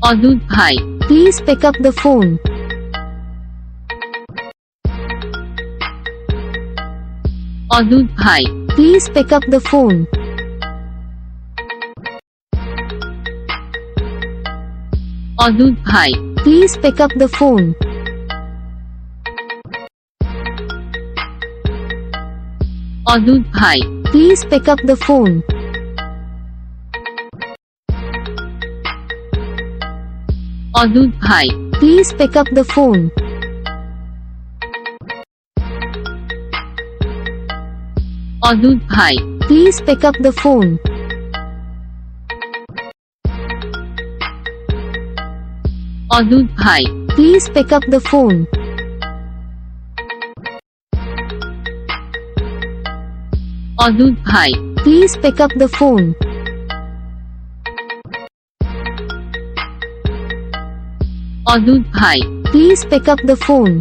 অদূত ভাই, Please pick up the phone. অদূত ভাই, Please pick up the phone. অদূত ভাই, Please pick up the phone. অদূত ভাই, Please pick up the phone. অদূত ভাই, Please pick up the phone. অদূত ভাই, Please pick up the phone. অদূত ভাই, Please pick up the phone. অদূত ভাই, Please pick up the phone. অদূত ভাই, Please pick up the phone.